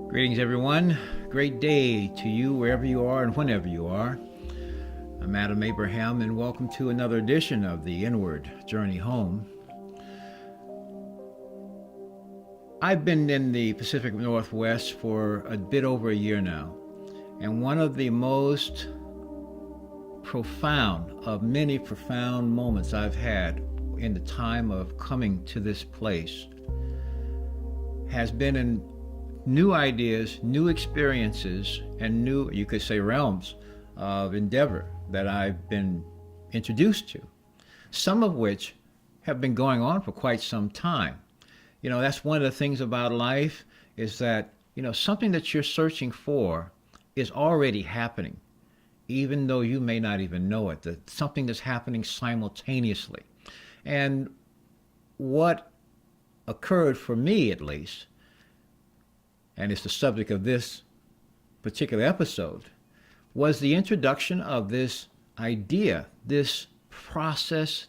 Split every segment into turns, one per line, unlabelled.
Greetings, everyone. Great day to you wherever you are and whenever you are. I'm Adam Abraham, and welcome to another edition of the Inward Journey Home. I've been in the Pacific Northwest for a bit over a year now, and one of the most profound of many profound moments I've had in the time of coming to this place has been in new ideas, new experiences, and new, you could say, realms of endeavor that I've been introduced to, some of which have been going on for quite some time. You know, that's one of the things about life is that, something that you're searching for is already happening, even though you may not even know it, that something that's happening simultaneously. And what occurred for me, at least, and it's the subject of this particular episode, was the introduction of this idea, this process,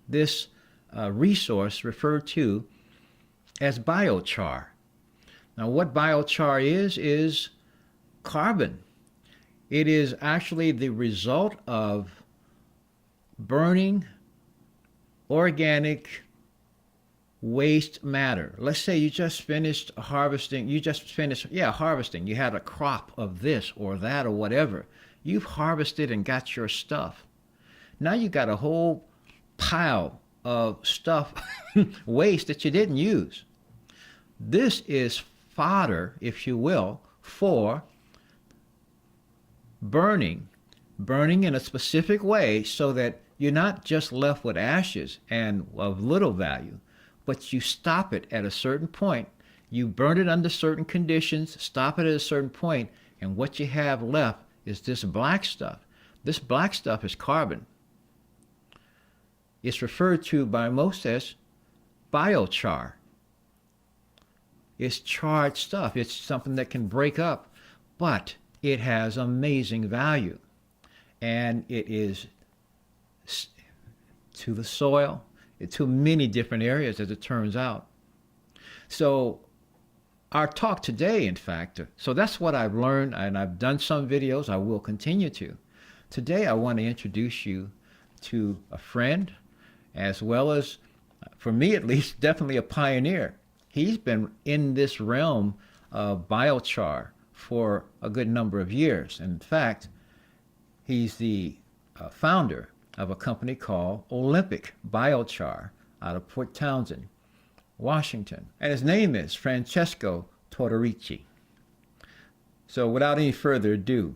this resource referred to as biochar. Now, what biochar is carbon. It is actually the result of burning organic waste matter. Let's say you just finished harvesting. You had a crop of this or that or whatever. You've harvested and got your stuff. Now you got a whole pile of stuff, waste that you didn't use. This is fodder, if you will, for burning in a specific way so that you're not just left with ashes and of little value, but you stop it at a certain point. You burn it under certain conditions, stop it at a certain point, and what you have left is this black stuff. This black stuff is carbon. It's referred to by most as biochar. It's charred stuff. It's something that can break up, but it has amazing value. And it is to the soil, to many different areas, as it turns out. So our talk today, in fact, so that's what I've learned, and I've done some videos. I will continue to. Today, I want to introduce you to a friend, as well as, for me at least, definitely a pioneer. He's been in this realm of biochar for a good number of years. And in fact, he's the founder of a company called Olympic Biochar out of Port Townsend, Washington. And his name is Francesco Tortorici. So without any further ado,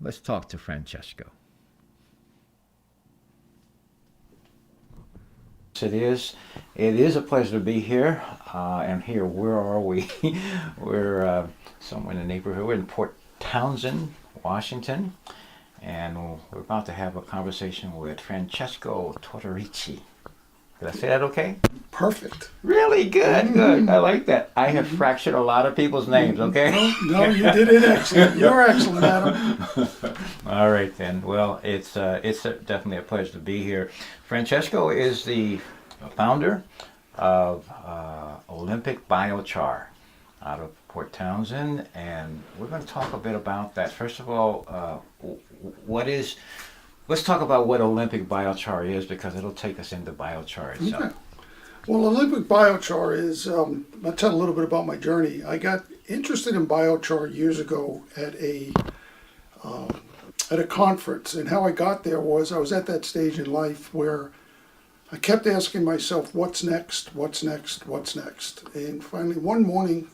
let's talk to Francesco. It is a pleasure to be here. And here, where are we? We're somewhere in the neighborhood. We're in Port Townsend, Washington. And we're about to have a conversation with Francesco Tortorici. Did I say that okay?
Perfect.
Really good, good. I like that. I have fractured a lot of people's names, okay?
No, you did it excellent. You're excellent, Adam.
All right, then. Well, it's definitely a pleasure to be here. Francesco is the founder of Olympic Biochar out of Port Townsend, and we're going to talk a bit about that. First of all, let's talk about what Olympic Biochar is, because it'll take us into biochar itself.
Okay. Well, Olympic Biochar is, I'll tell a little bit about my journey. I got interested in biochar years ago at a conference, and how I got there was I was at that stage in life where I kept asking myself, what's next, what's next, what's next? And finally, one morning,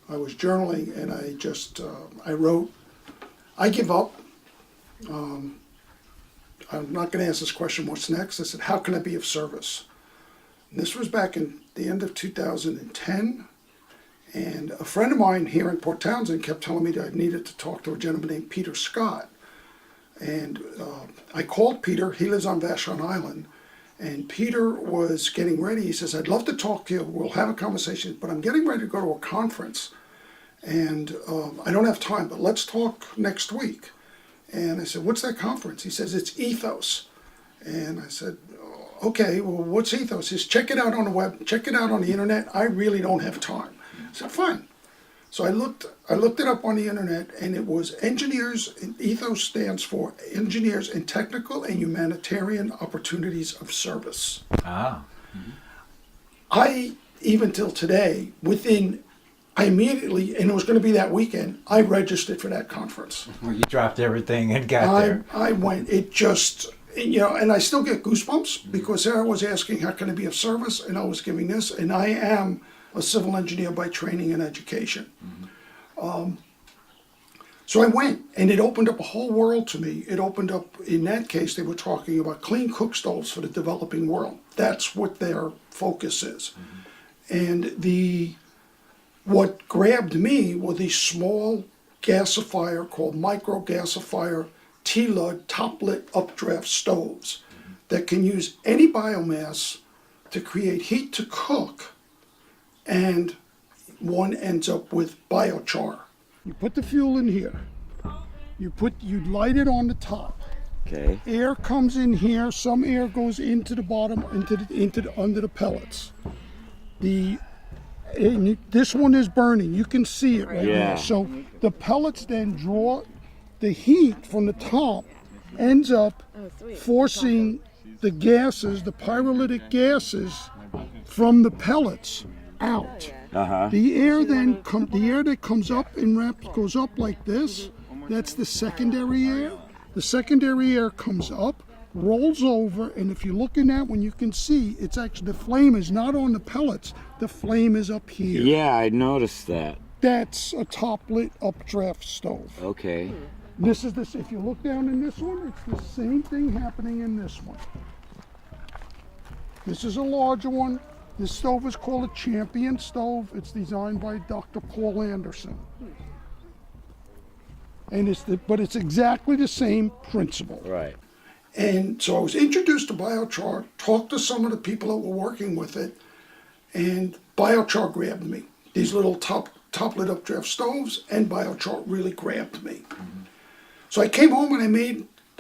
I was journaling, and I just, I wrote, I give up. I'm not going to answer this question, what's next? I said, how can I be of service? And this was back in the end of 2010. And a friend of mine here in Port Townsend kept telling me that I needed to talk to a gentleman named Peter Scott. And I called Peter. He lives on Vashon Island. And Peter was getting ready. He says, I'd love to talk to you. We'll have a conversation, but I'm getting ready to go to a conference. And I don't have time, but let's talk next week. And I said, what's that conference? He says, it's Ethos. And I said, okay, well, what's Ethos? He says, check it out on the web, check it out on the internet. I really don't have time. I said, fine. So I looked it up on the internet, and it was engineers, and ethos stands for engineers in technical and humanitarian opportunities of service.
Ah.
I, even till today, I immediately, and it was going to be that weekend, I registered for that conference.
Well, you dropped everything and got there.
I went, it just, and I still get goosebumps because there I was asking, how can I be of service? And I was giving this, and I am a civil engineer by training and education. So I went, and it opened up a whole world to me. It opened up, in that case, they were talking about clean cook stoves for the developing world. That's what their focus is. And what grabbed me were these small gasifier called micro gasifier T-lud top-lit updraft stoves that can use any biomass to create heat to cook, and one ends up with biochar. You put the fuel in here. You light it on the top.
Okay.
Air comes in here. Some air goes into the bottom, under the pellets. This one is burning. You can see it right
Yeah.
now. So the pellets then draw the heat from the top, ends up forcing the gases, the pyrolytic gases, from the pellets out. The air that comes up and goes up like this. That's the secondary air. The secondary air comes up, rolls over, and if you look in that one, you can see it's actually, the flame is not on the pellets. The flame is up here.
Yeah, I noticed that.
That's a top-lit updraft stove.
Okay.
This is this. If you look down in this one, it's the same thing happening in this one. This is a larger one. This stove is called a Champion stove. It's designed by Dr. Paul Anderson. And but it's exactly the same principle.
Right.
And so I was introduced to biochar, talked to some of the people that were working with it, and biochar grabbed me. These little top-lit updraft stoves and biochar really grabbed me. So I came home and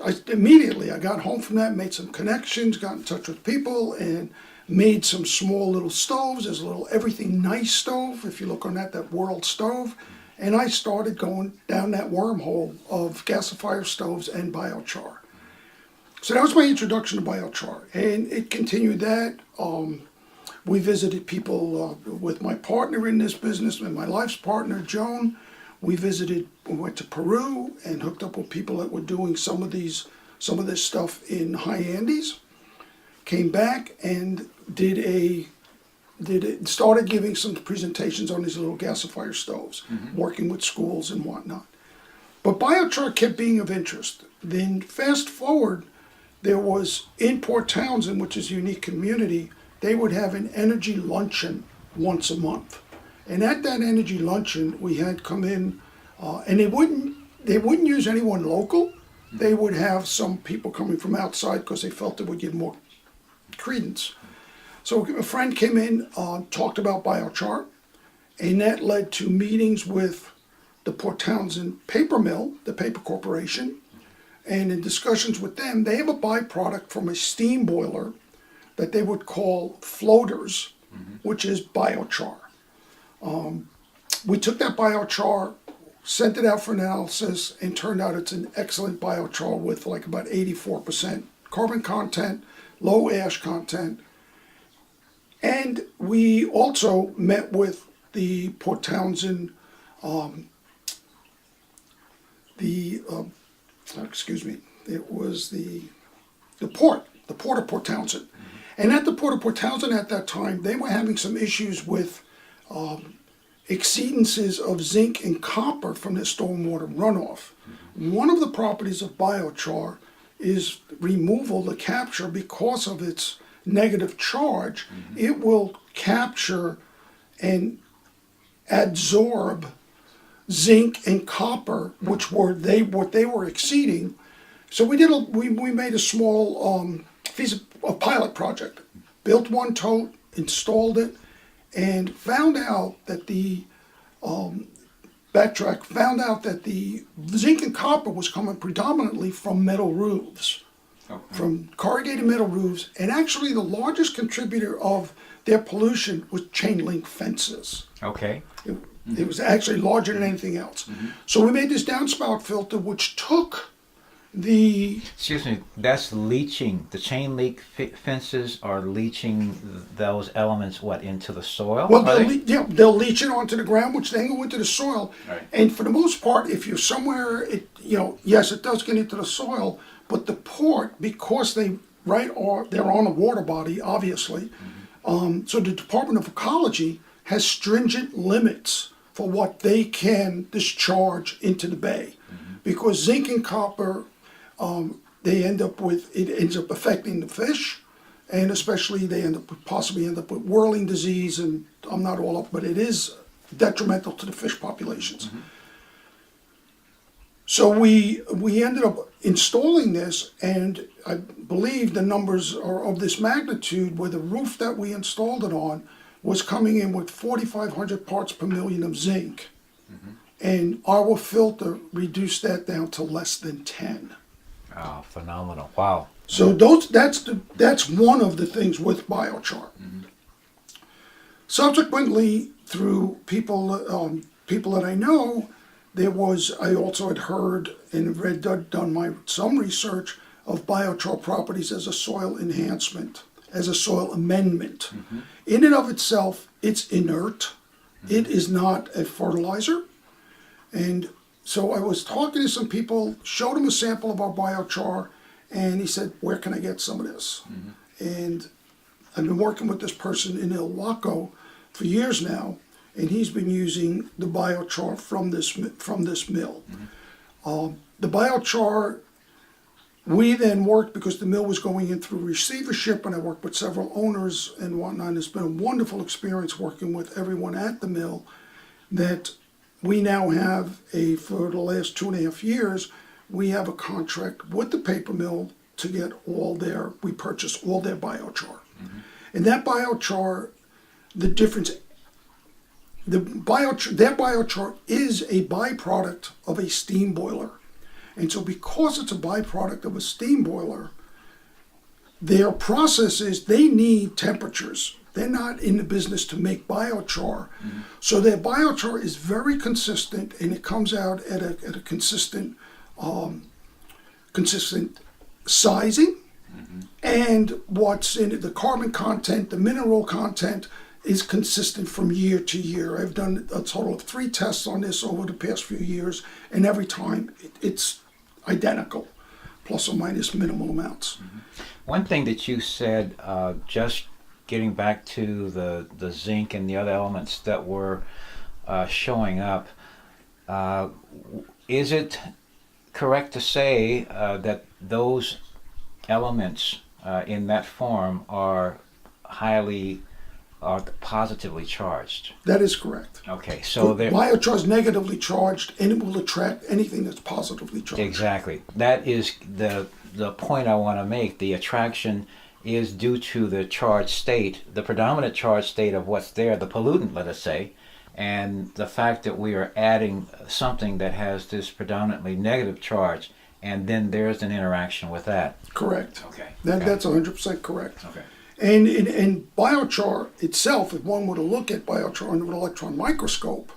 I got home from that, made some connections, got in touch with people, and made some small little stoves. There's a little Everything Nice stove, if you look on that world stove. And I started going down that wormhole of gasifier stoves and biochar. So that was my introduction to biochar, and it continued that. We visited people with my partner in this business, and my life's partner, Joan. We went to Peru and hooked up with people that were doing some of this stuff in high Andes. Came back and started giving some presentations on these little gasifier stoves, working with schools and whatnot. But biochar kept being of interest. Then fast forward, there was in Port Townsend, which is a unique community, they would have an energy luncheon once a month. And at that energy luncheon, we had come in, and they wouldn't use anyone local. They would have some people coming from outside because they felt it would give more credence. So a friend came in, talked about biochar, and that led to meetings with the Port Townsend paper mill, the paper corporation, and in discussions with them, they have a byproduct from a steam boiler that they would call floaters, which is biochar. We took that biochar, sent it out for analysis, and turned out it's an excellent biochar with like about 84% carbon content, low ash content. And we also met with the Port Townsend, it was the port of Port Townsend. And at the port of Port Townsend at that time, they were having some issues with exceedances of zinc and copper from their stormwater runoff. One of the properties of biochar is removal, the capture, because of its negative charge. It will capture and adsorb zinc and copper, which were what they were exceeding. So we made a small a pilot project, built one tote, installed it, and found out that the zinc and copper was coming predominantly from metal roofs, from corrugated metal roofs, and actually the largest contributor of their pollution was chain link fences.
Okay.
It was actually larger than anything else. So we made this downspout filter, which took the
Excuse me, that's leaching. The chain link fences are leaching those elements, what, into the soil?
well,
Are
they'll,
they?
they'll leach it onto the ground, which then go into the soil.
Right.
And for the most part, if you're somewhere, yes, it does get into the soil, but the port, because they're on a water body, obviously. So the Department of Ecology has stringent limits for what they can discharge into the bay, because zinc and copper, it ends up affecting the fish, and especially they possibly end up with whirling disease, and I'm not all up, but it is detrimental to the fish populations. So we ended up installing this, and I believe the numbers are of this magnitude, where the roof that we installed it on was coming in with 4,500 parts per million of zinc, and our filter reduced that down to less than 10.
Oh, phenomenal. Wow.
So that's one of the things with biochar. Subsequently, through people that I know, I also had heard and done some research of biochar properties as a soil enhancement, as a soil amendment. In and of itself, it's inert. It is not a fertilizer. And so I was talking to some people, showed them a sample of our biochar, and he said, "Where can I get some of this?" And I've been working with this person in El Waco for years now, and he's been using the biochar from this mill. The biochar, we then worked, because the mill was going in through receivership, and I worked with several owners and whatnot. It's been a wonderful experience working with everyone at the mill, that we now have for the last 2.5 years, we have a contract with the paper mill to get we purchase all their biochar. And that biochar, their biochar is a byproduct of a steam boiler. And so because it's a byproduct of a steam boiler, their process is they need temperatures. They're not in the business to make biochar. So their biochar is very consistent, and it comes out at a consistent sizing. And what's in it, the carbon content, the mineral content, is consistent from year to year. I've done a total of 3 tests on this over the past few years, and every time it's identical, plus or minus minimal amounts.
One thing that you said, just getting back to the zinc and the other elements that were showing up, is it correct to say that those elements in that form are positively charged?
That is correct.
Okay, so
biochar is negatively charged, and it will attract anything that's positively charged.
Exactly. That is the point I want to make. The attraction is due to the charged state, the predominant charged state of what's there, the pollutant, let us say, and the fact that we are adding something that has this predominantly negative charge, and then there's an interaction with that.
Correct.
Okay.
That's 100% correct.
Okay.
And in biochar itself, if one were to look at biochar under an electron microscope,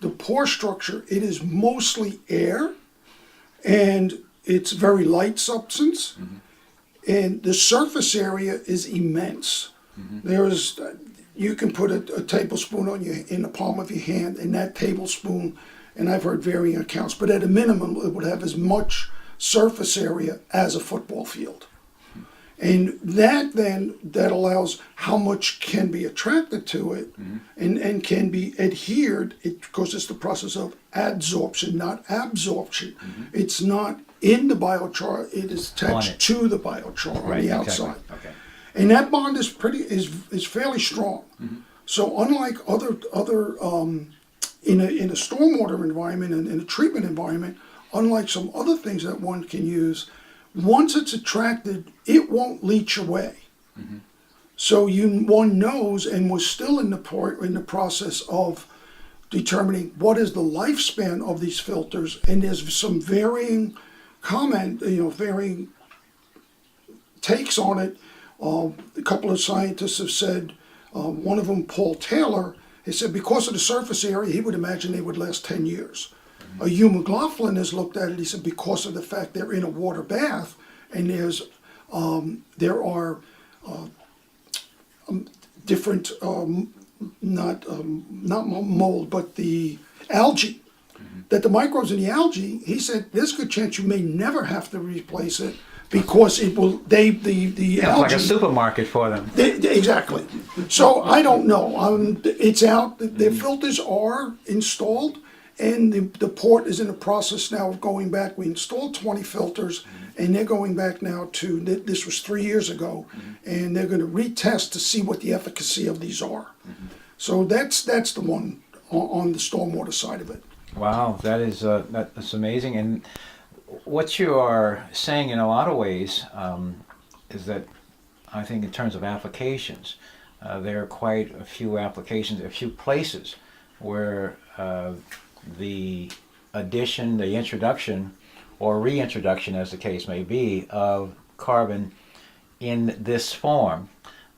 the pore structure, it is mostly air, and it's very light substance, and the surface area is immense. You can put a tablespoon in the palm of your hand, and that tablespoon, and I've heard varying accounts, but at a minimum, it would have as much surface area as a football field. And that allows how much can be attracted to it, and can be adhered, because it's the process of adsorption, not absorption. It's not in the biochar, it is attached to the biochar on the outside.
Exactly. Okay.
And that bond is fairly strong. So unlike other in a stormwater environment and in a treatment environment, unlike some other things that one can use, once it's attracted, it won't leach away. So one knows, and we're still in the process of determining what is the lifespan of these filters, and there's some varying varying takes on it. A couple of scientists have said, one of them, Paul Taylor, He said because of the surface area, he would imagine they would last 10 years. Hugh McLaughlin has looked at it. He said because of the fact they're in a water bath and there are different not mold but the algae, that the microbes in the algae, he said there's a good chance you may never have to replace it because it will the algae,
like a supermarket for them.
exactly. So I don't know. It's out. The filters are installed, and the port is in the process now of going back. We installed 20 filters, and they're going back now to, this was 3 years ago, and they're going to retest to see what the efficacy of these are. So that's the one on the stormwater side of it.
Wow, that's amazing. And what you are saying in a lot of ways is that I think in terms of applications, there are quite a few applications, a few places where the addition, the introduction, or reintroduction, as the case may be, of carbon in this form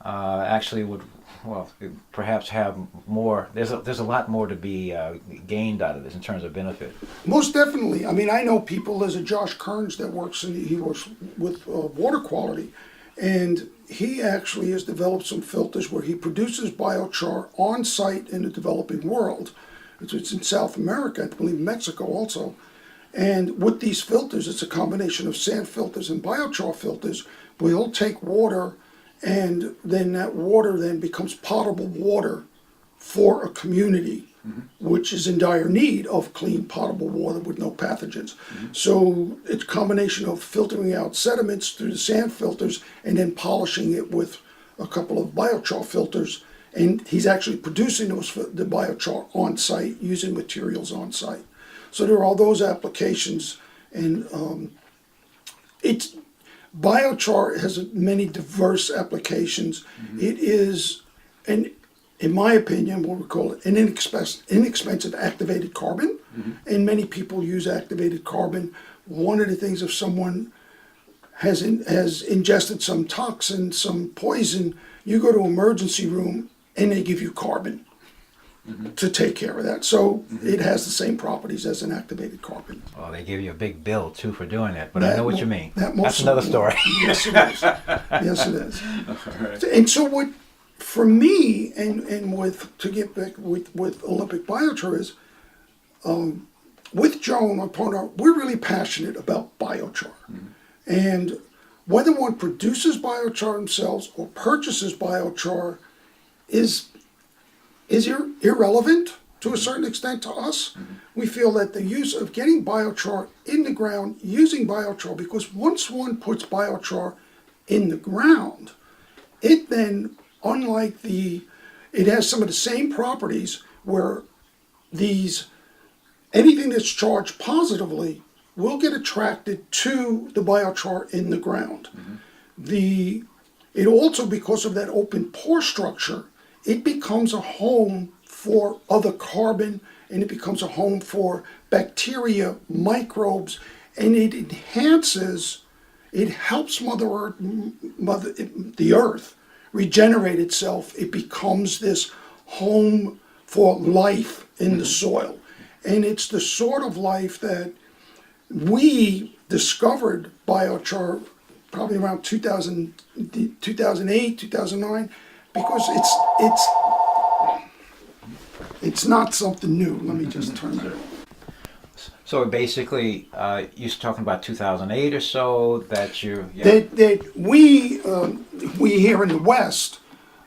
actually would, well, perhaps have more. There's a lot more to be gained out of this in terms of benefit.
Most definitely. I mean, I know people. There's a Josh Kearns that works with water quality, and he actually has developed some filters where he produces biochar on site in the developing world. It's in South America, I believe Mexico also. And with these filters, it's a combination of sand filters and biochar filters, where he'll take water, and then that water then becomes potable water for a community, which is in dire need of clean potable water with no pathogens. So it's a combination of filtering out sediments through the sand filters and then polishing it with a couple of biochar filters. And he's actually producing the biochar on site using materials on site. So there are all those applications, and biochar has many diverse applications. It is, in my opinion, what we call it, an inexpensive activated carbon, and many people use activated carbon. One of the things, if someone has ingested some toxin, some poison, you go to emergency room and they give you carbon to take care of that. So it has the same properties as an activated carbon.
Well, they give you a big bill too for doing it, but I know what you mean. That's
certainly,
another story.
Yes, it is. Yes, it is.
Right.
And so what, for me, and to get back with Olympic Biochar is, with Joan, my partner, we're really passionate about biochar. And whether one produces biochar themselves or purchases biochar is irrelevant to a certain extent to us. We feel that the use of getting biochar in the ground, using biochar, because once one puts biochar in the ground, it then, it has some of the same properties where anything that's charged positively will get attracted to the biochar in the ground. It also, because of that open pore structure, it becomes a home for other carbon, and it becomes a home for bacteria, microbes, and it helps the earth regenerate itself. It becomes this home for life in the soil. And it's the sort of life that we discovered biochar probably around 2008, 2009, because it's not something new. Let me just turn it.
So basically, you're talking about 2008 or so that you. Yeah.
That we here in the West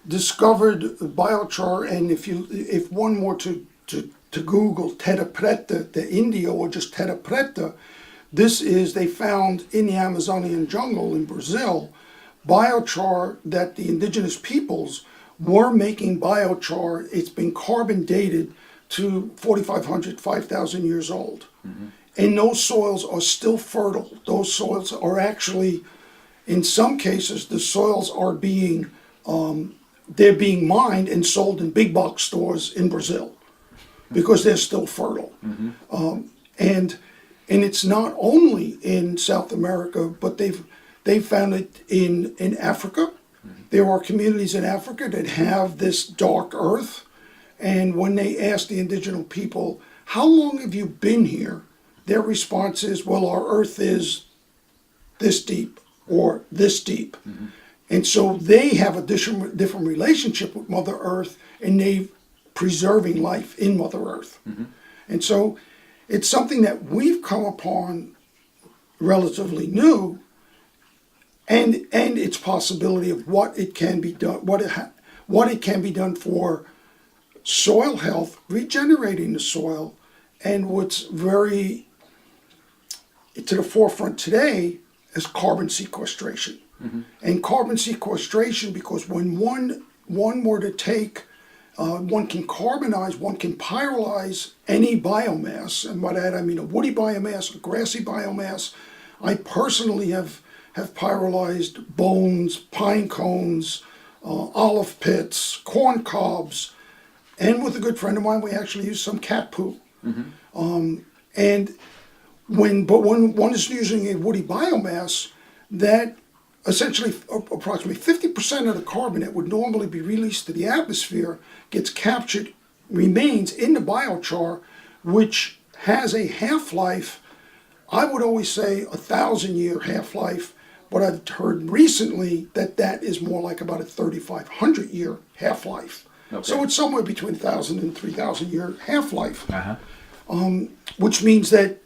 discovered biochar, and if one were to Google terra preta, the India, or just terra preta, they found in the Amazonian jungle in Brazil biochar that the indigenous peoples were making biochar. It's been carbon dated to 4,500, 5,000 years old. And those soils are still fertile. Those soils are actually, in some cases, the soils are they're being mined and sold in big box stores in Brazil because they're still fertile. And it's not only in South America, but they've found it in Africa. There are communities in Africa that have this dark earth, And when they ask the indigenous people, how long have you been here? Their response is, well, our earth is this deep or this deep. And so they have a different relationship with Mother Earth, and they preserving life in Mother Earth. And so it's something that we've come upon relatively new, and its possibility of what it can be done, what it can be done for soil health, regenerating the soil, and what's very to the forefront today is carbon sequestration. And carbon sequestration, because when one were to take, one can carbonize, one can pyrolyze any biomass, and by that I mean a woody biomass, a grassy biomass. I personally have pyrolyzed bones, pine cones, olive pits, corn cobs, and with a good friend of mine, we actually used some cat poo. And when one is using a woody biomass, that essentially approximately 50% of the carbon that would normally be released to the atmosphere gets captured, remains in the biochar, which has a half-life, I would always say 1,000-year half-life, but I've heard recently that that is more like about a 3,500-year half-life.
Okay.
So it's somewhere between 1,000 and 3,000-year half-life,
Uh-huh.
which means that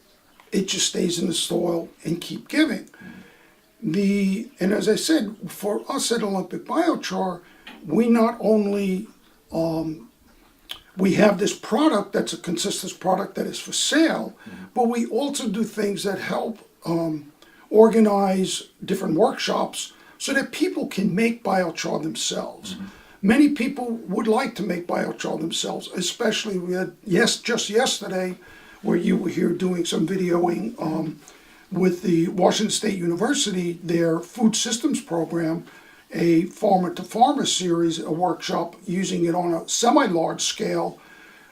it just stays in the soil and keep giving. And as I said, for us at Olympic Biochar, we not only we have this product that's a consistent product that is for sale, but we also do things that help organize different workshops so that people can make biochar themselves. Many people would like to make biochar themselves, especially we had just yesterday where you were here doing some videoing with the Washington State University, their food systems program, a farmer to farmer series, a workshop using it on a semi-large scale,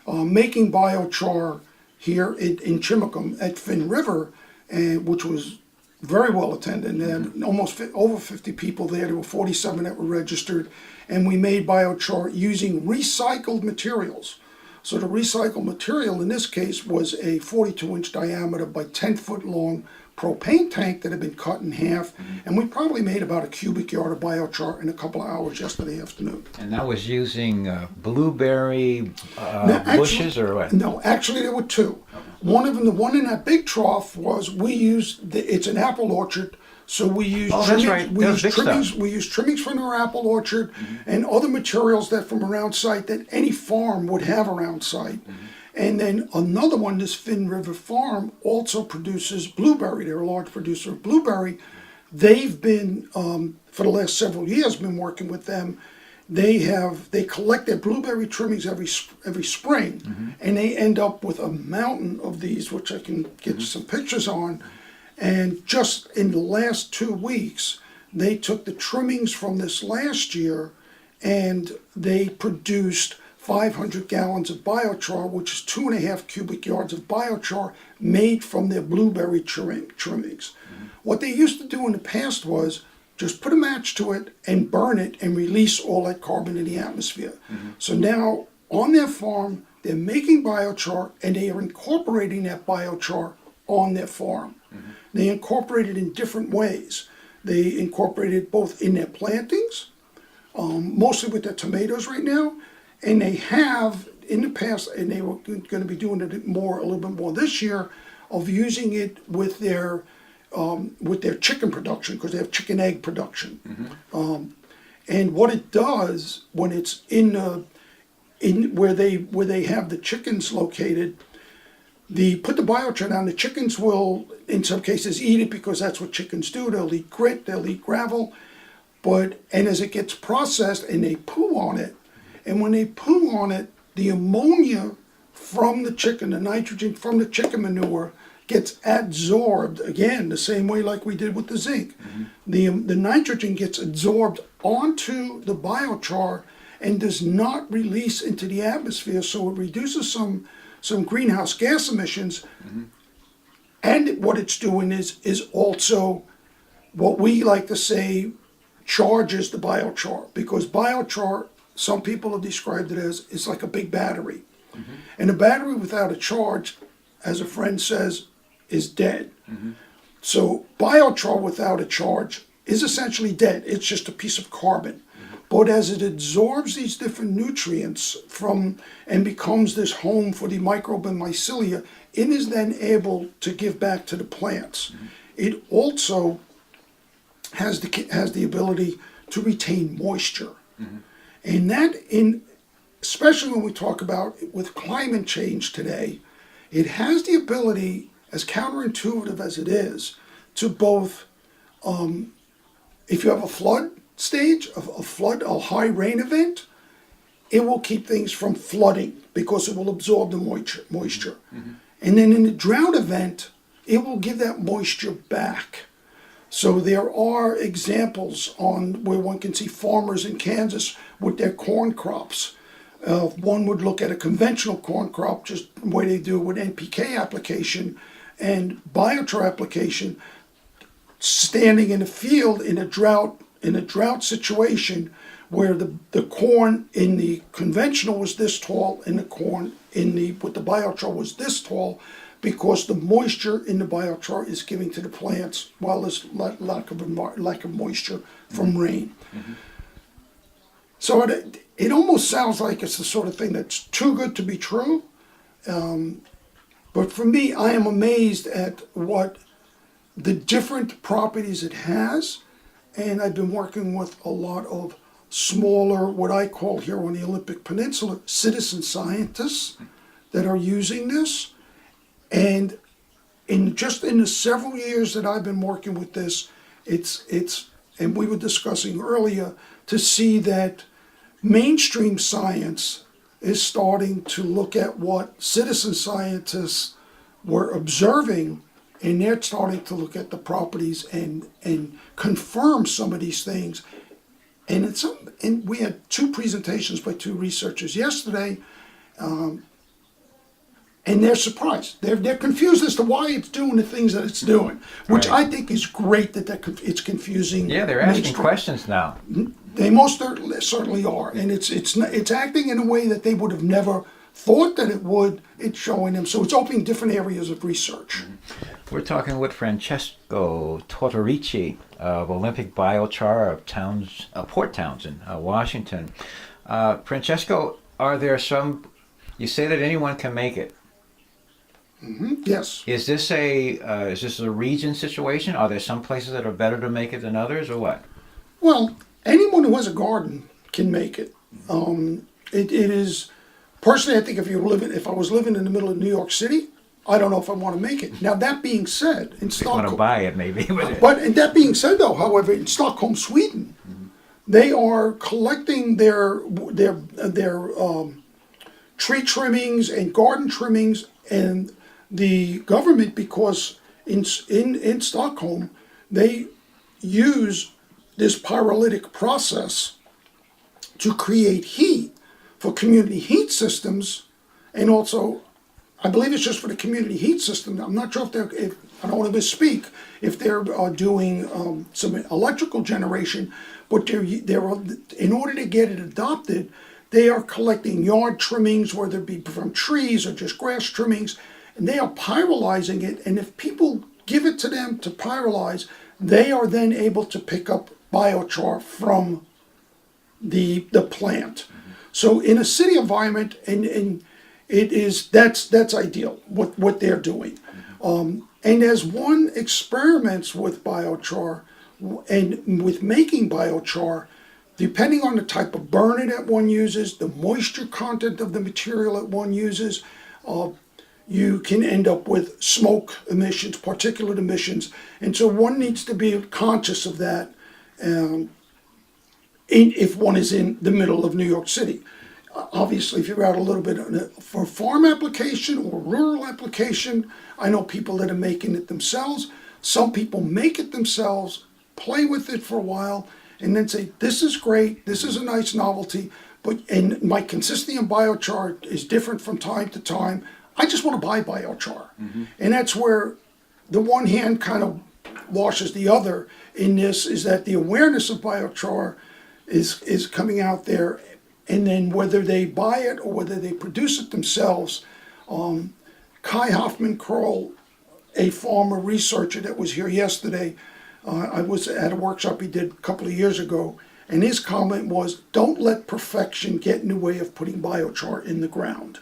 making biochar here in Chimacum at Finn River, and which was very well attended. And they had almost over 50 people there. There were 47 that were registered, and we made biochar using recycled materials. So the recycled material in this case was a 42-inch diameter by 10-foot long propane tank that had been cut in half, and we probably made about a cubic yard of biochar in a couple of hours yesterday afternoon.
And that was using blueberry
Now,
bushes or what?
No, actually there were two. One of them, the one in that big trough, was we used, it's an apple orchard, so we used
Oh, that's right.
we
That
used
was big
trimmings,
stuff.
we used trimmings from our apple orchard and other materials that from around site that any farm would have around site. And then another one, this Finn River Farm, also produces blueberry. They're a large producer of blueberry. They've been, for the last several years, been working with them. They collect their blueberry trimmings every spring, and they end up with a mountain of these, which I can get you some pictures on. And just in the last 2 weeks, they took the trimmings from this last year, and they produced 500 gallons of biochar, which is 2.5 cubic yards of biochar made from their blueberry trimmings. What they used to do in the past was just put a match to it and burn it and release all that carbon in the atmosphere. So now on their farm, they're making biochar and they are incorporating that biochar on their farm. They incorporate it in different ways. They incorporate it both in their plantings, mostly with their tomatoes right now, and they have in the past, and they were going to be doing it a little bit more this year, of using it with their chicken production, because they have chicken egg production. And what it does when it's in where they have the chickens located, put the biochar down. The chickens will, in some cases, eat it because that's what chickens do. They'll eat grit, they'll eat gravel, and as it gets processed and they poo on it, and when they poo on it, the ammonia from the chicken, the nitrogen from the chicken manure, gets adsorbed, again, the same way like we did with the zinc. The nitrogen gets absorbed onto the biochar and does not release into the atmosphere, so it reduces some greenhouse gas emissions. And what it's doing is also what we like to say charges the biochar, because biochar some people have described it as, it's like a big battery. And a battery without a charge, as a friend says, is dead. So biochar without a charge is essentially dead. It's just a piece of carbon. But as it absorbs these different nutrients from and becomes this home for the microbe and mycelia, it is then able to give back to the plants. It also has the ability to retain moisture. And that, especially when we talk about with climate change today, it has the ability, as counterintuitive as it is, to both, if you have a flood stage, a high rain event, it will keep things from flooding because it will absorb the moisture. And then in the drought event, it will give that moisture back. So there are examples on where one can see farmers in Kansas with their corn crops. One would look at a conventional corn crop, just the way they do with NPK application and biochar application, standing in a field in a drought situation where the corn in the conventional was this tall and the corn with the biochar was this tall, because the moisture in the biochar is giving to the plants while there's lack of moisture from rain. So it almost sounds like it's the sort of thing that's too good to be true. But for me, I am amazed at what the different properties it has. And I've been working with a lot of smaller, what I call here on the Olympic Peninsula, citizen scientists that are using this. And in the several years that I've been working with this, it's and we were discussing earlier, to see that mainstream science is starting to look at what citizen scientists were observing, and they're starting to look at the properties and confirm some of these things. And we had two presentations by two researchers yesterday, and they're surprised. They're confused as to why it's doing the things that it's doing, which I think is great that it's confusing.
Yeah, they're asking questions now.
They most certainly are, and it's acting in a way that they would have never thought that it would. It's showing them, so it's opening different areas of research.
We're talking with Francesco Tortorici of Olympic Biochar of Port Townsend, Washington. Francesco, are there some? You say that anyone can make it.
Yes.
Is this a region situation? Are there some places that are better to make it than others, or what?
Well, anyone who has a garden can make it. It is personally, I think if I was living in the middle of New York City, I don't know if I want to make it. Now that being said, in
If you want to
Stockholm,
buy it, maybe.
and that being said, though, however, in Stockholm, Sweden, they are collecting their tree trimmings and garden trimmings, and the government, because in Stockholm, they use this pyrolytic process to create heat for community heat systems, and also, I believe it's just for the community heat system. I'm not sure if I don't want to misspeak, if they're doing some electrical generation, but they're in order to get it adopted, they are collecting yard trimmings, whether it be from trees or just grass trimmings, and they are pyrolyzing it. And if people give it to them to pyrolyze, they are then able to pick up biochar from the plant. So in a city environment, and that's ideal what they're doing. And as one experiments with biochar and with making biochar, depending on the type of burner that one uses, the moisture content of the material that one uses, you can end up with smoke emissions, particulate emissions. And so one needs to be conscious of that if one is in the middle of New York City. Obviously, if you're out a little bit for farm application or rural application, I know people that are making it themselves. Some people make it themselves, play with it for a while, and then say, this is great, this is a nice novelty, and my consistency in biochar is different from time to time. I just want to buy biochar. And that's where the one hand kind of washes the other in this, is that the awareness of biochar is coming out there, and then whether they buy it or whether they produce it themselves. Kai Hoffman Kroll, a farmer researcher that was here yesterday, I was at a workshop he did a couple of years ago, and his comment was, don't let perfection get in the way of putting biochar in the ground.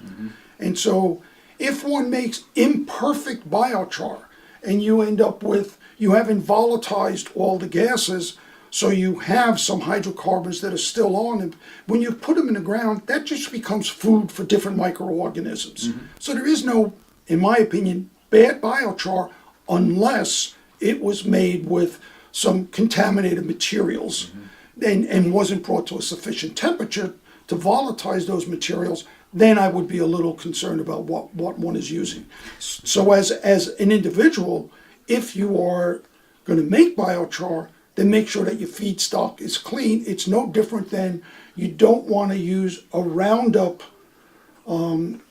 And so if one makes imperfect biochar and you end up with, you haven't volatilized all the gases, so you have some hydrocarbons that are still on them. When you put them in the ground, that just becomes food for different microorganisms. So there is no, in my opinion, bad biochar unless it was made with some contaminated materials and wasn't brought to a sufficient temperature to volatilize those materials. Then I would be a little concerned about what one is using. So as an individual, if you are going to make biochar, then make sure that your feedstock is clean. It's no different than you don't want to use a Roundup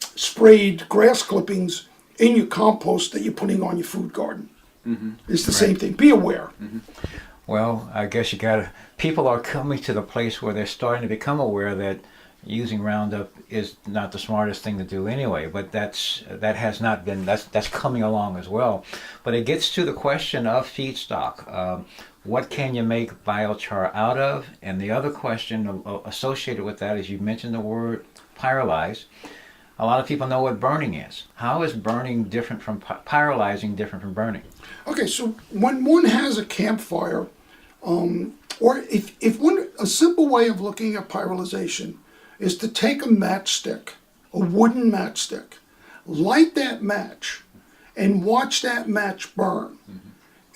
sprayed grass clippings in your compost that you're putting on your food garden. It's the same thing. Be aware.
Well, I guess people are coming to the place where they're starting to become aware that using Roundup is not the smartest thing to do anyway, but that's coming along as well. But it gets to the question of feedstock. What can you make biochar out of? And the other question associated with that is, you mentioned the word pyrolyze. A lot of people know what burning is. How is burning different from pyrolyzing different from burning?
Okay, so when one has a campfire, or if one, a simple way of looking at pyrolization is to take a matchstick, a wooden matchstick, light that match, and watch that match burn.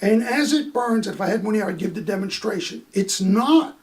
And as it burns, if I had one here, I'd give the demonstration. It's not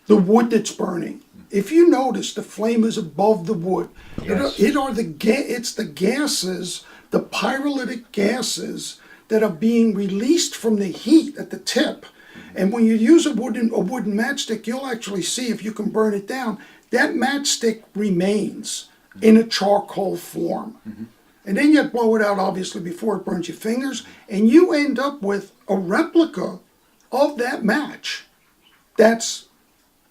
the wood that's burning. If you notice, the flame is above the wood.
Yes.
It's the gases, the pyrolytic gases that are being released from the heat at the tip. And when you use a wooden matchstick, you'll actually see, if you can burn it down, that matchstick remains in a charcoal form. And then you blow it out, obviously, before it burns your fingers, and you end up with a replica of that match. That's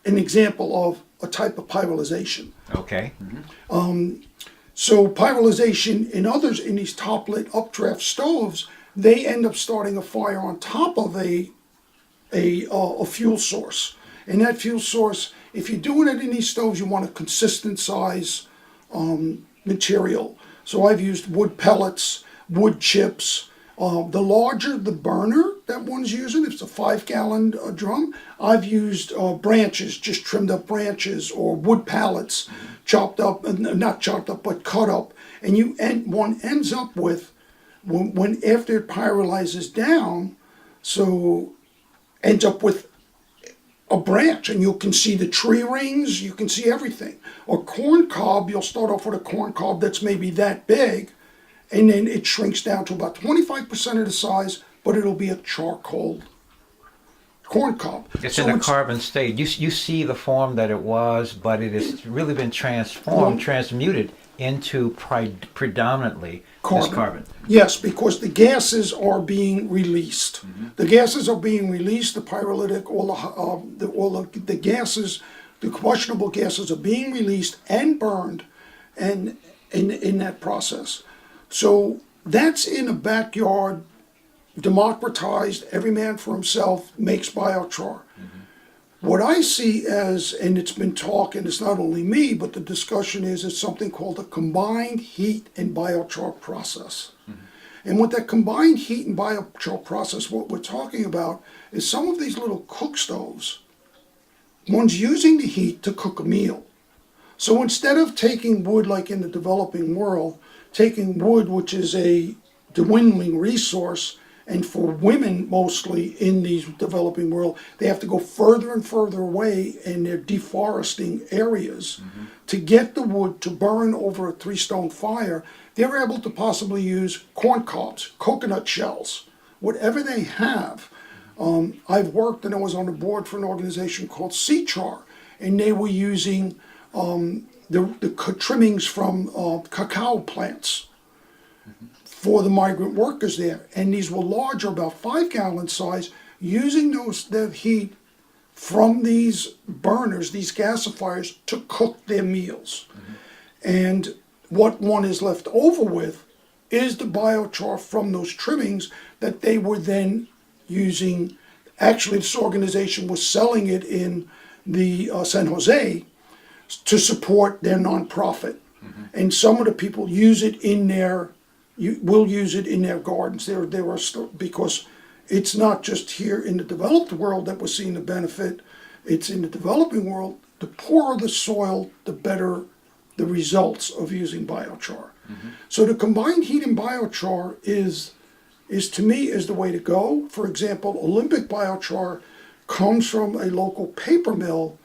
an example of a type of pyrolization.
Okay.
So pyrolization in others, in these top-lit updraft stoves, they end up starting a fire on top of a fuel source. And that fuel source, if you're doing it in these stoves, you want a consistent size material. So I've used wood pellets, wood chips. The larger the burner that one's using, if it's a 5-gallon drum, I've used branches, just trimmed up branches, or wood pallets, chopped up, not chopped up, but cut up. And one ends up with, when after it pyrolyzes down, so ends up with a branch, and you can see the tree rings, you can see everything. Or corn cob, you'll start off with a corn cob that's maybe that big, and then it shrinks down to about 25% of the size, but it'll be a charcoal corn cob.
It's in a carbon state. You see the form that it was, but it has really been transmuted into predominantly this carbon.
Yes, because the gases are being released. The gases are being released. The pyrolytic, all the gases, the combustible gases are being released and burned, and in that process. So that's in a backyard, democratized. Every man for himself makes biochar. What I see as, and it's been talk, and it's not only me, but the discussion is something called a combined heat and biochar process. And with that combined heat and biochar process, what we're talking about is some of these little cook stoves, one's using the heat to cook a meal. So instead of taking wood like in the developing world, taking wood, which is a dwindling resource, and for women mostly in these developing world, they have to go further and further away, and they're deforesting areas to get the wood to burn over a 3-stone fire. They're able to possibly use corn cobs, coconut shells, whatever they have. I've worked, and I was on the board for an organization called CCHAR, and they were using the trimmings from cacao plants for the migrant workers there. And these were larger, about 5-gallon size, using that heat from these burners, these gasifiers, to cook their meals. And what one is left over with is the biochar from those trimmings that they were then using. Actually, this organization was selling it in the San Jose to support their nonprofit. And some of the people use it in their, will use it in their gardens. There are because it's not just here in the developed world that we're seeing the benefit. It's in the developing world. The poorer the soil, the better the results of using biochar. So the combined heat and biochar is to me is the way to go. For example, Olympic biochar comes from a local paper mill,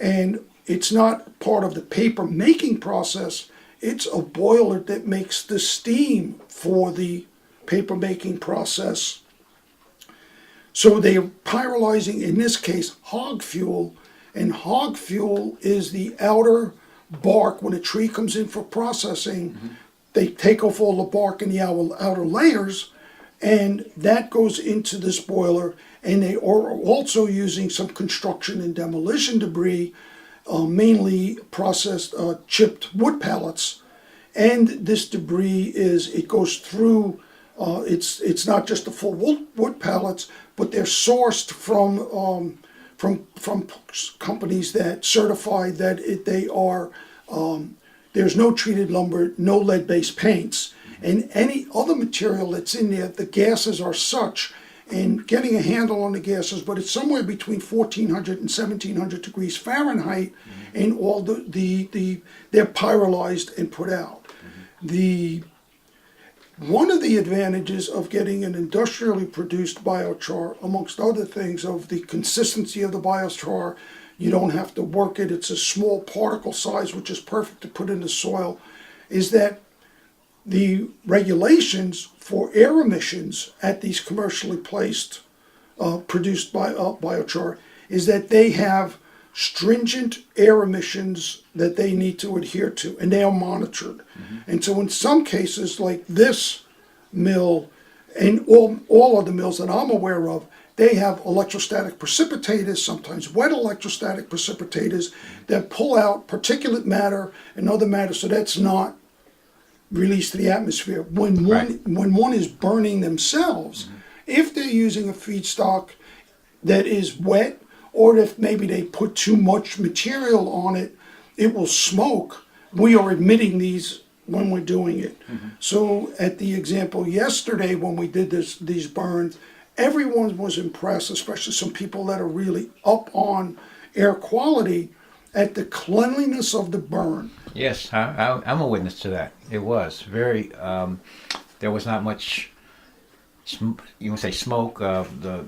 and it's not part of the paper making process. It's a boiler that makes the steam for the paper making process. So they're pyrolyzing, in this case, hog fuel, and hog fuel is the outer bark. When a tree comes in for processing, they take off all the bark and the outer layers, and that goes into this boiler. And they are also using some construction and demolition debris, mainly processed chipped wood pallets. And this debris it goes through, it's not just the full wood pallets, but they're sourced from companies that certify that they are, there's no treated lumber, no lead-based paints, and any other material that's in there. The gases are such, and getting a handle on the gases, but it's somewhere between 1400 and 1700 degrees Fahrenheit, and all they're pyrolyzed and put out. One of the advantages of getting an industrially produced biochar, amongst other things, of the consistency of the biochar, you don't have to work it, it's a small particle size, which is perfect to put in the soil, is that the regulations for air emissions at these commercially placed, produced biochar, is that they have stringent air emissions that they need to adhere to, and they are monitored. And so in some cases, like this mill and all of the mills that I'm aware of, they have electrostatic precipitators, sometimes wet electrostatic precipitators, that pull out particulate matter and other matter, so that's not released to the atmosphere. When one is burning themselves, if they're using a feedstock that is wet, or if maybe they put too much material on it, it will smoke. We are emitting these when we're doing it. So at the example yesterday when we did these burns, everyone was impressed, especially some people that are really up on air quality, at the cleanliness of the burn.
Yes, I'm a witness to that. It was very, there was not much, you would say smoke, the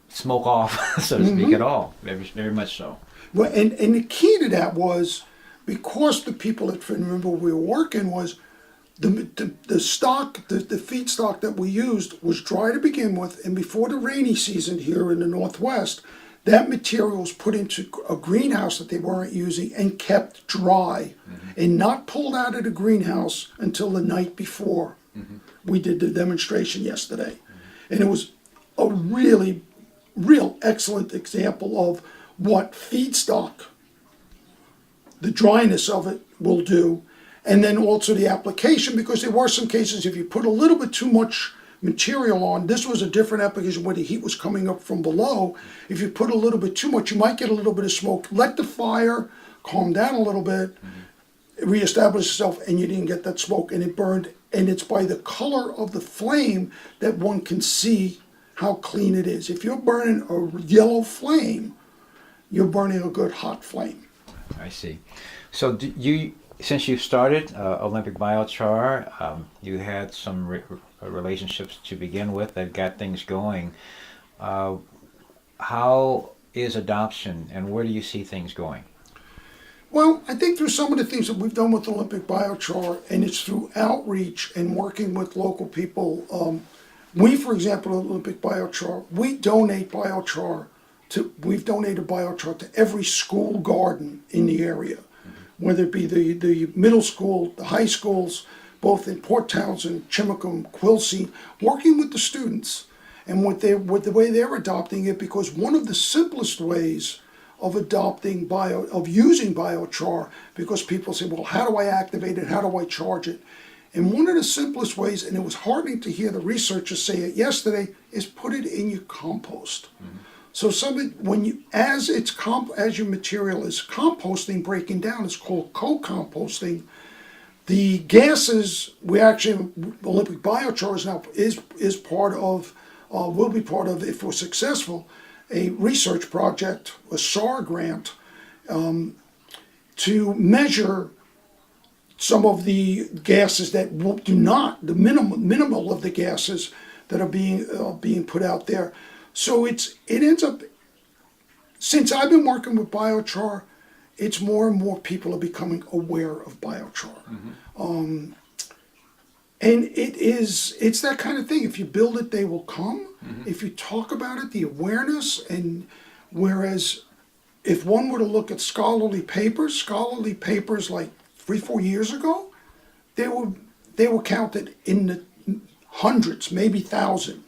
smoke off, so to speak, at all. Very much so.
Well, and the key to that was, because the people at Remember we were working was, the stock, the feedstock that we used was dry to begin with, and before the rainy season here in the Northwest, that material was put into a greenhouse that they weren't using and kept dry, and not pulled out of the greenhouse until the night before we did the demonstration yesterday. And it was a real excellent example of what feedstock, the dryness of it, will do. And then also the application, because there were some cases if you put a little bit too much material on, this was a different application where the heat was coming up from below. If you put a little bit too much, you might get a little bit of smoke. Let the fire calm down a little bit, reestablish itself, and you didn't get that smoke, and it burned. And it's by the color of the flame that one can see how clean it is. If you're burning a yellow flame, you're burning a good hot flame.
I see. So since you started Olympic Biochar, you had some relationships to begin with that got things going. How is adoption, and where do you see things going?
Well, I think through some of the things that we've done with Olympic Biochar, and it's through outreach and working with local people. We, for example, at Olympic Biochar, we've donated biochar to every school garden in the area, whether it be the middle school, the high schools, both in Port Townsend, Chimacum, Quilcene, working with the students. and with the way they're adopting it, because one of the simplest ways of using biochar, because people say, well, how do I activate it? How do I charge it? And one of the simplest ways, and it was heartening to hear the researchers say it yesterday, is put it in your compost. So as your material is composting, breaking down, it's called co-composting. The gases Olympic Biochar is part of, will be part of, if we're successful, a research project, a SAR grant, to measure some of the gases that the minimal of the gases that are being put out there. So it ends up, since I've been working with biochar, it's more and more people are becoming aware of biochar. And it's that kind of thing. If you build it, they will come. If you talk about it, the awareness, and whereas if one were to look at scholarly papers like 3-4 years ago, they were counted in the hundreds, maybe 1,000.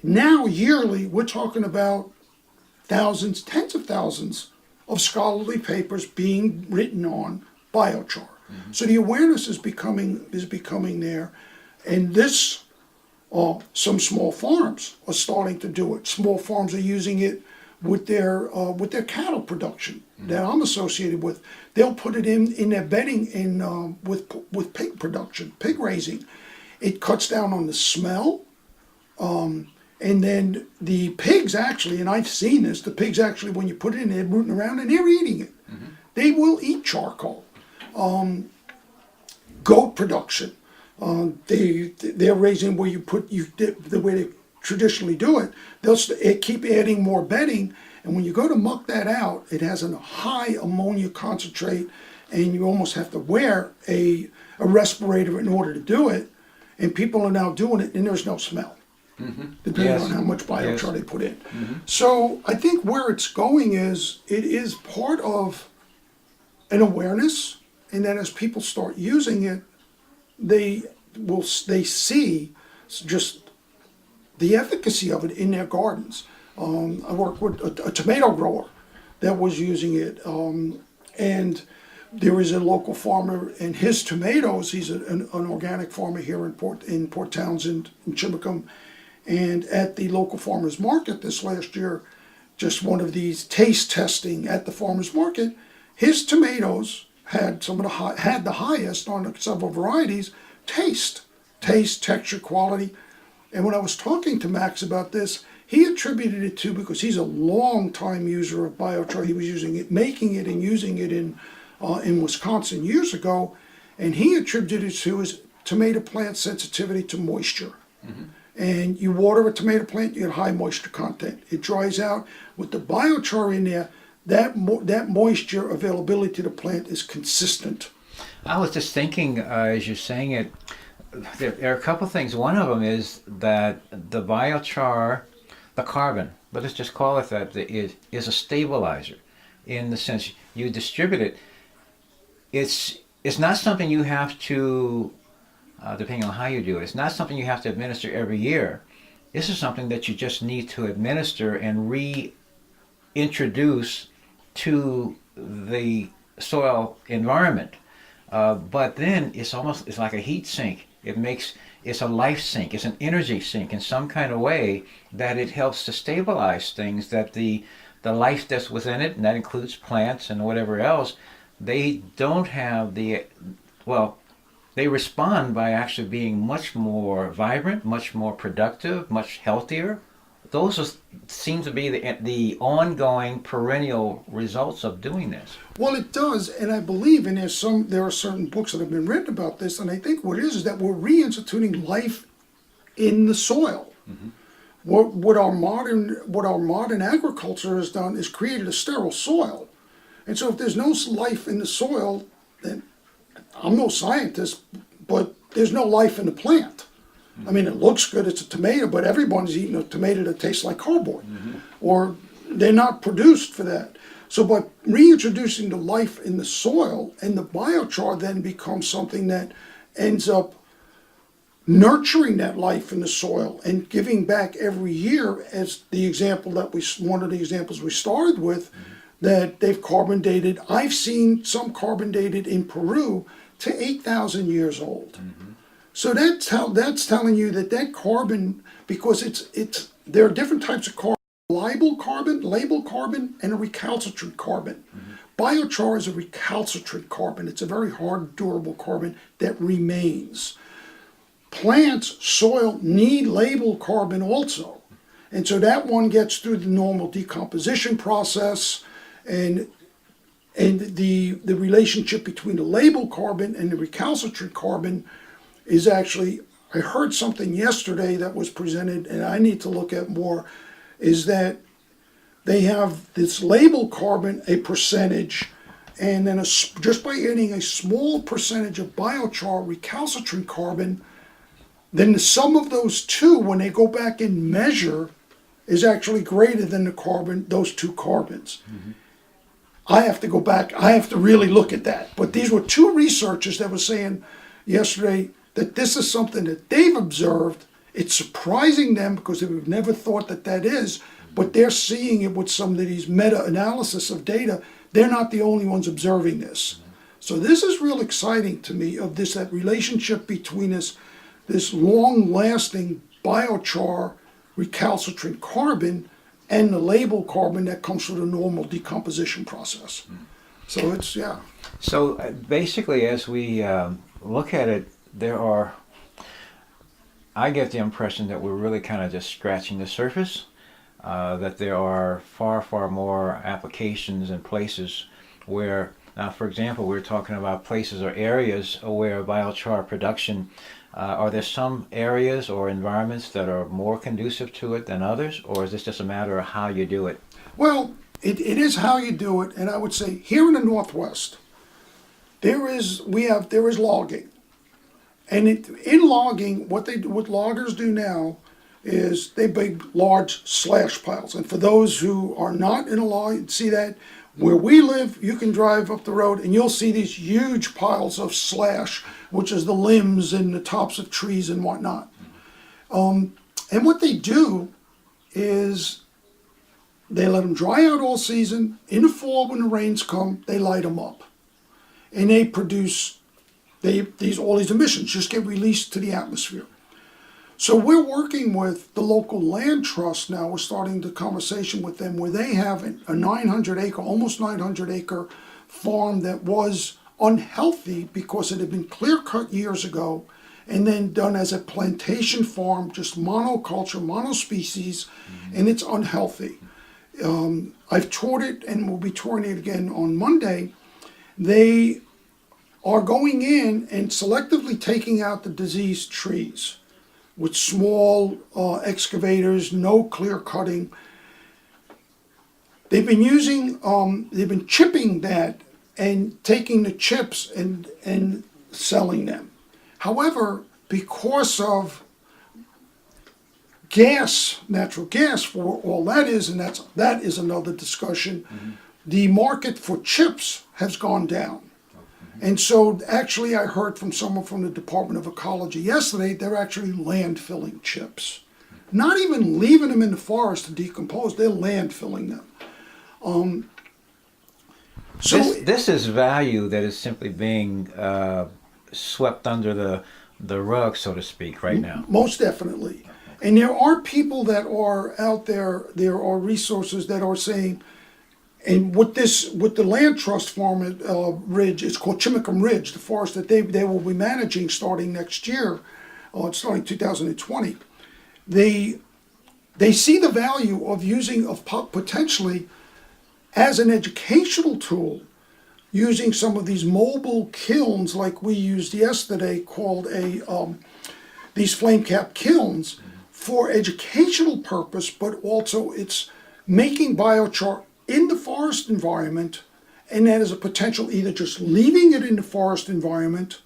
Now, yearly, we're talking about thousands, tens of thousands of scholarly papers being written on biochar. So the awareness is becoming there, and some small farms are starting to do it. Small farms are using it with their cattle production that I'm associated with. They'll put it in their bedding with pig production, pig raising. It cuts down on the smell. And then the pigs actually, and I've seen this, the pigs actually, when you put it in, they're rooting around and they're eating it. They will eat charcoal. Goat production. They're raising where the way they traditionally do it. They'll keep adding more bedding, and when you go to muck that out, it has a high ammonia concentrate, and you almost have to wear a respirator in order to do it. And people are now doing it, and there's no smell. Depending on how much biochar they put in. So I think where it's going is, it is part of an awareness, and then as people start using it, they see just the efficacy of it in their gardens. I worked with a tomato grower that was using it, and there is a local farmer, and his tomatoes, he's an organic farmer here in Port Townsend, in Chimacum. And at the local farmers market this last year, just one of these taste testing at the farmers market, his tomatoes had the highest on several varieties taste, texture, quality. And when I was talking to Max about this, he attributed it to, because he's a long time user of biochar. He was using it, making it, and using it in Wisconsin years ago, and he attributed it to his tomato plant sensitivity to moisture. And you water a tomato plant, you get high moisture content. It dries out. With the biochar in there, that moisture availability to the plant is consistent.
I was just thinking, as you're saying it, there are a couple things. One of them is that the biochar, the carbon, but let's just call it that, is a stabilizer, in the sense you distribute it. It's not something you have to, depending on how you do it, it's not something you have to administer every year. This is something that you just need to administer and reintroduce to the soil environment. But then it's like a heat sink. It's a life sink. It's an energy sink in some kind of way, that it helps to stabilize things, that the life that's within it, and that includes plants and whatever else, they don't have they respond by actually being much more vibrant, much more productive, much healthier. Those seem to be the ongoing perennial results of doing this.
Well, it does, and I believe, and there are certain books that have been written about this, and I think what it is that we're reinstituting life in the soil. What our modern agriculture has done is created a sterile soil, and so if there's no life in the soil, then I'm no scientist, but there's no life in the plant. I mean, it looks good, it's a tomato, but everyone's eating a tomato that tastes like cardboard, or they're not produced for that. So by reintroducing the life in the soil, and the biochar then becomes something that ends up nurturing that life in the soil and giving back every year, as the example that one of the examples we started with, that they've carbon dated. I've seen some carbon dated in Peru to 8,000 years old. So that's telling you that carbon, because there are different types of carbon: labile carbon, and a recalcitrant carbon. Biochar is a recalcitrant carbon. It's a very hard, durable carbon that remains. Plants, soil need labile carbon also. And so that one gets through the normal decomposition process, and the relationship between the labile carbon and the recalcitrant carbon is actually, I heard something yesterday that was presented, and I need to look at more, is that they have this labile carbon, a percentage, and then just by adding a small percentage of biochar, recalcitrant carbon, then the sum of those two, when they go back and measure, is actually greater than those two carbons. I have to go back, I have to really look at that. But these were two researchers that were saying yesterday that this is something that they've observed. It's surprising them because they've never thought that is, but they're seeing it with some of these meta-analysis of data. They're not the only ones observing this. So this is real exciting to me, of that relationship between this long-lasting biochar recalcitrant carbon and the labile carbon that comes through the normal decomposition process. So it's, yeah.
So basically, as we look at it, I get the impression that we're really kind of just scratching the surface, that there are far, far more applications and places where, now for example, we're talking about places or areas where biochar production, are there some areas or environments that are more conducive to it than others, or is this just a matter of how you do it?
Well, it is how you do it, and I would say here in the Northwest, there is logging. And in logging, what loggers do now is they make large slash piles. And for those who are not in a log, see that where we live, you can drive up the road and you'll see these huge piles of slash, which is the limbs and the tops of trees and whatnot. And what they do is they let them dry out all season. In the fall, when the rains come, they light them up, and they produce all these emissions just get released to the atmosphere. So we're working with the local land trust now. We're starting the conversation with them where they have a 900-acre, almost 900-acre farm that was unhealthy because it had been clear-cut years ago and then done as a plantation farm, just monoculture, monospecies, and it's unhealthy. I've toured it and we'll be touring it again on Monday. They are going in and selectively taking out the diseased trees with small excavators, no clear cutting. They've been chipping that and taking the chips and selling them. However, because of natural gas for all that is, and that is another discussion, the market for chips has gone down. And so actually I heard from someone from the Department of Ecology yesterday, they're actually landfilling chips. Not even leaving them in the forest to decompose, they're landfilling them.
This is value that is simply being swept under the rug, so to speak, right now.
Most definitely. And there are people that are out there are resources that are saying, and with the land trust farm at Ridge, it's called Chimicum Ridge, the forest that they will be managing starting next year, starting 2020. They see the value of potentially as an educational tool, using some of these mobile kilns like we used yesterday, called these flame cap kilns, for educational purpose, but also it's making biochar in the forest environment, and that is a potential either just leaving it in the forest environment,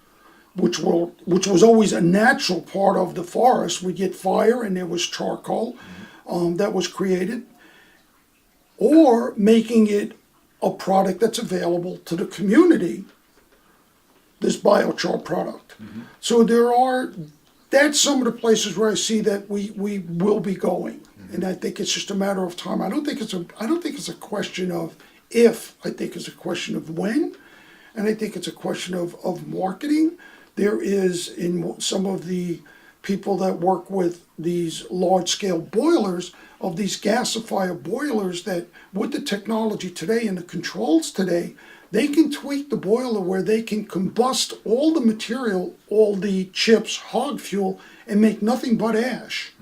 which was always a natural part of the forest. We get fire and there was charcoal that was created, or making it a product that's available to the community, this biochar product. So that's some of the places where I see that we will be going, and I think it's just a matter of time. I don't think it's a question of if. I think it's a question of when, and I think it's a question of marketing. There is in some of the people that work with these large scale boilers of these gasifier boilers that with the technology today and the controls today, they can tweak the boiler where they can combust all the material, all the chips, hog fuel, and make nothing but ash.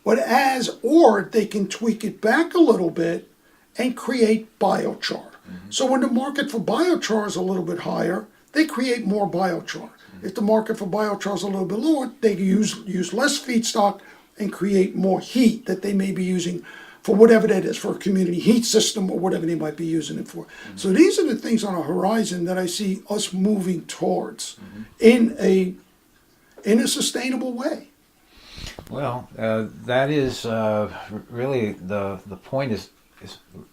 Or they can tweak it back a little bit and create biochar. So when the market for biochar is a little bit higher, they create more biochar. If the market for biochar is a little bit lower, they use less feedstock and create more heat that they may be using for whatever that is, for a community heat system or whatever they might be using it for. So these are the things on a horizon that I see us moving towards in a sustainable way.
Well, that is really the point is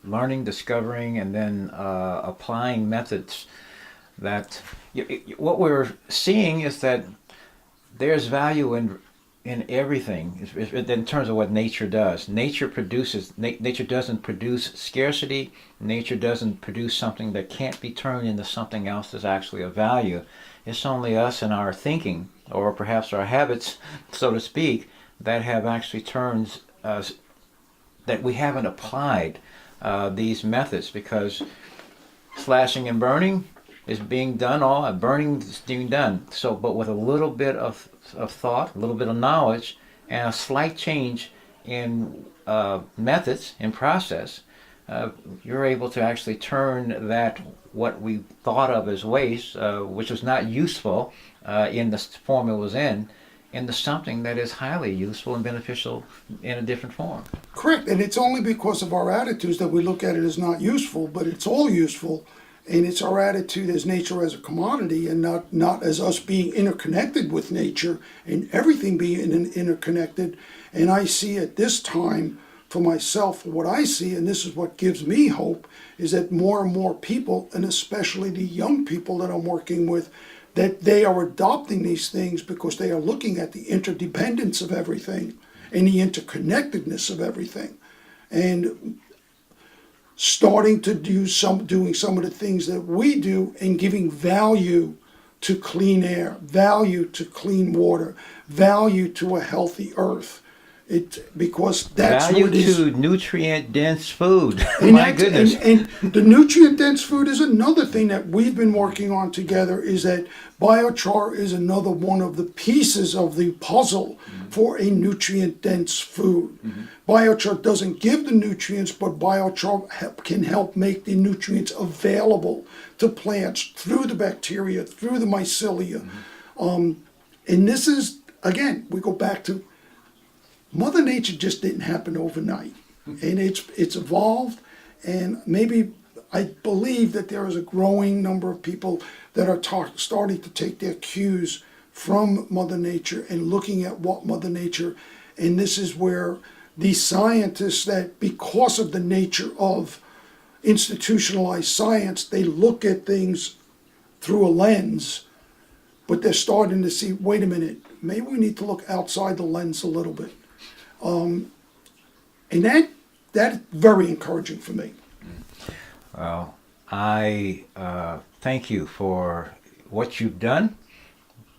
learning, discovering, and then applying methods that what we're seeing is that there's value in everything in terms of what nature does. Nature doesn't produce scarcity. Nature doesn't produce something that can't be turned into something else that's actually of value. It's only us and our thinking, or perhaps our habits, so to speak, that have actually turned us, that we haven't applied these methods, because slashing and burning is being done, burning is being done. So, but with a little bit of thought, a little bit of knowledge, and a slight change in methods and process, you're able to actually turn that, what we thought of as waste, which was not useful in the form it was in, into something that is highly useful and beneficial in a different form.
Correct, and it's only because of our attitudes that we look at it as not useful, but it's all useful. And it's our attitude as nature as a commodity, and not as us being interconnected with nature and everything being interconnected. And I see at this time for myself, what I see, and this is what gives me hope, is that more and more people, and especially the young people that I'm working with, that they are adopting these things because they are looking at the interdependence of everything and the interconnectedness of everything. And starting to doing some of the things that we do and giving value to clean air, value to clean water, value to a healthy earth. Because that's
value
what it is.
To nutrient-dense food.
And
My goodness.
And the nutrient-dense food is another thing that we've been working on together, is that biochar is another one of the pieces of the puzzle for a nutrient-dense food. Biochar doesn't give the nutrients, but biochar can help make the nutrients available to plants through the bacteria, through the mycelia. And this is, again, we go back to Mother Nature just didn't happen overnight, and it's evolved, and maybe I believe that there is a growing number of people that are starting to take their cues from Mother Nature and looking at what Mother Nature, and this is where these scientists that, because of the nature of institutionalized science, they look at things through a lens, but they're starting to see, wait a minute, maybe we need to look outside the lens a little bit. And that's very encouraging for me.
Well, I thank you for what you've done,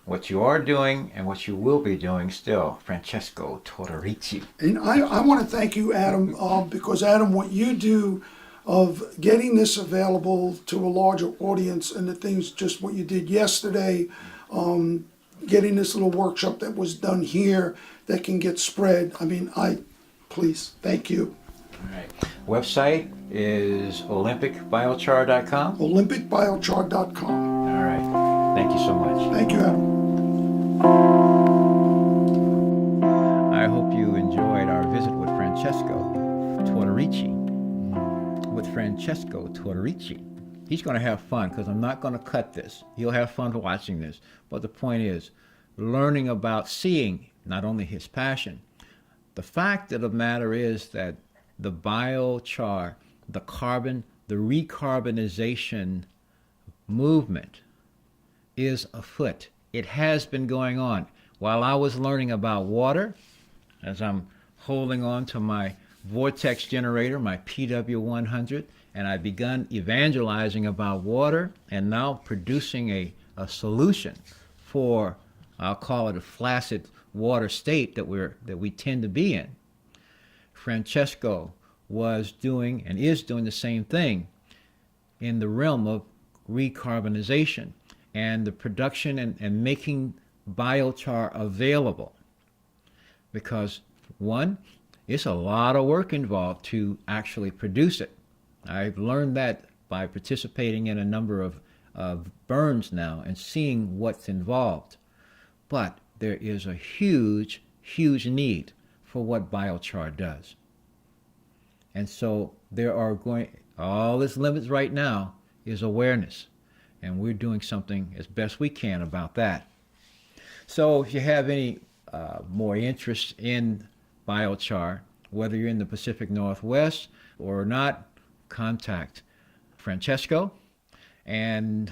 what you are doing, and what you will be doing still, Francesco Tortorici.
And I want to thank you, Adam, because Adam, what you do of getting this available to a larger audience, and the things, just what you did yesterday, getting this little workshop that was done here that can get spread. I mean, please, thank you.
All right. Website is olympicbiochar.com.
olympicbiochar.com.
All right. Thank you so much.
Thank you, Adam.
I hope you enjoyed our visit with Francesco Tortorici. With Francesco Tortorici. He's going to have fun, because I'm not going to cut this. He'll have fun watching this. But the point is, learning about seeing not only his passion. The fact of the matter is that the biochar, the carbon, the recarbonization movement is afoot it has been going on. While I was learning about water, as I'm holding on to my vortex generator, my PW100, and I begun evangelizing about water and now producing a solution for, I'll call it a flaccid water state that we tend to be in. Francesco was doing and is doing the same thing in the realm of recarbonization and the production and making biochar available. Because one, it's a lot of work involved to actually produce it. I've learned that by participating in a number of burns now and seeing what's involved. But there is a huge, huge need for what biochar does. And so there are all this limits right now is awareness. And we're doing something as best we can about that. So if you have any more interest in biochar, whether you're in the Pacific Northwest or not, contact Francesco, and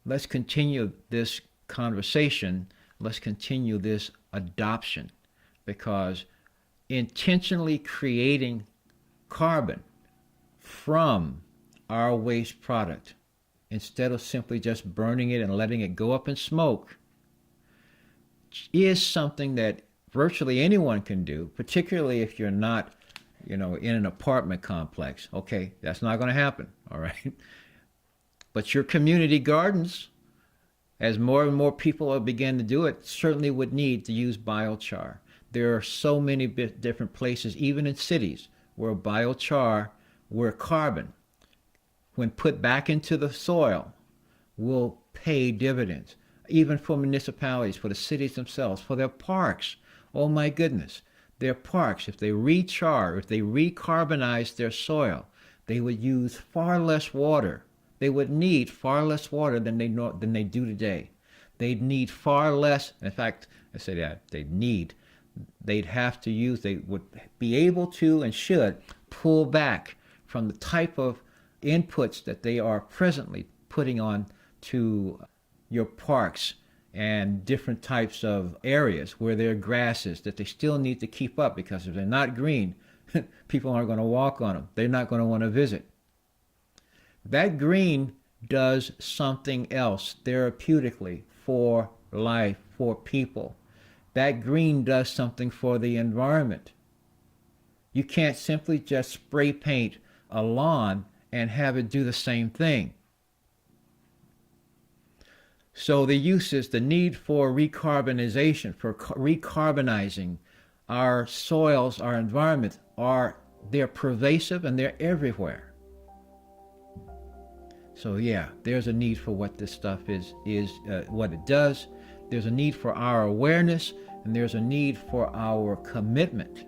let's continue this conversation. Let's continue this adoption, because intentionally creating carbon from our waste product, instead of simply just burning it and letting it go up in smoke, is something that virtually anyone can do, particularly if you're not, in an apartment complex. Okay, that's not going to happen, all right? But your community gardens, as more and more people have begun to do it, certainly would need to use biochar. There are so many different places, even in cities, where biochar, where carbon, when put back into the soil, will pay dividends. Even for municipalities, for the cities themselves, for their parks. Oh my goodness, their parks, if they rechar, if they recarbonize their soil, they would use far less water. They would need far less water than they do today. They'd need far less. In fact, I say that they'd have to use. They would be able to and should pull back from the type of inputs that they are presently putting on to your parks and different types of areas where there are grasses that they still need to keep up, because if they're not green, people aren't going to walk on them. They're not going to want to visit. That green does something else therapeutically for life, for people. That green does something for the environment. You can't simply just spray paint a lawn and have it do the same thing. So the uses, the need for recarbonization, for recarbonizing our soils, our environment, they're pervasive and they're everywhere. So yeah, there's a need for what this stuff is what it does. There's a need for our awareness, and there's a need for our commitment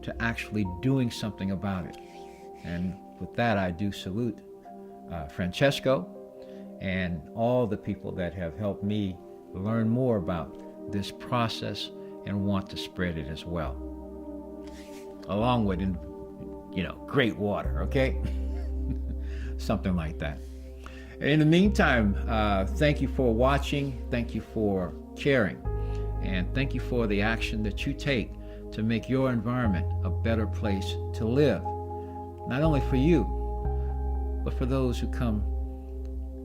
to actually doing something about it. And with that, I do salute Francesco and all the people that have helped me learn more about this process and want to spread it as well. Along with, great water, okay? Something like that. In the meantime, thank you for watching, thank you for caring, and thank you for the action that you take to make your environment a better place to live. Not only for you, but for those who come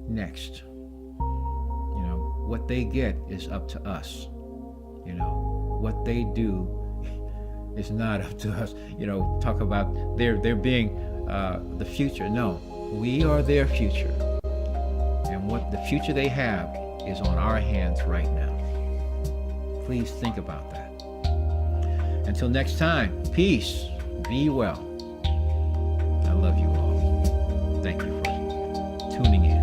next. What they get is up to us. What they do is not up to us. Talk about their being the future. No, we are their future. And what the future they have is on our hands right now. Please think about that. Until next time, peace, be well. I love you all. Thank you for tuning in.